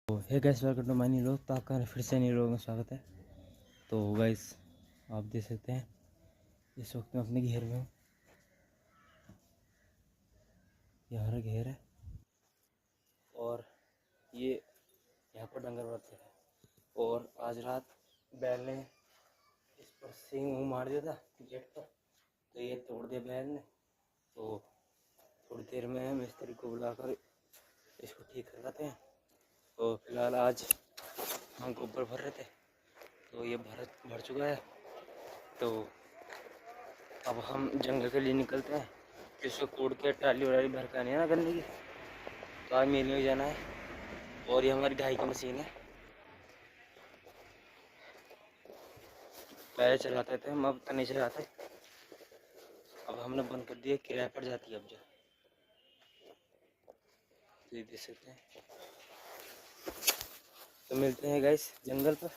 तो है guys, welcome to my new vlog. तो आपका फिर से न्यू व्लॉग में स्वागत है। तो गैस आप देख सकते हैं इस वक्त मैं अपने घेर में हूँ। ये हमारा घेर है और ये यहाँ पर डंगर बढ़ते हैं। और आज रात बैल ने इस पर सींग मार दिया था गेट पर, तो ये तोड़ दिया बैल ने। तो थोड़ी देर में मिस्त्री को बुलाकर इसको ठीक करवाते हैं। तो फिलहाल आज हम गोबर भर रहे थे, तो ये भर चुका है। तो अब हम जंगल के लिए निकलते हैं। इसको कूड़ के टाली वाली भर के आनी है ना गन्ने की। तो आज मेले में जाना है। और ये हमारी ढाई की मशीन है, पहले चलाते थे हम, अब तो नहीं चलाते। अब हमने बंद कर दिया, किराए पर जाती है अब जो। तो ये देख सकते हैं। तो मिलते हैं गाइस जंगल पर।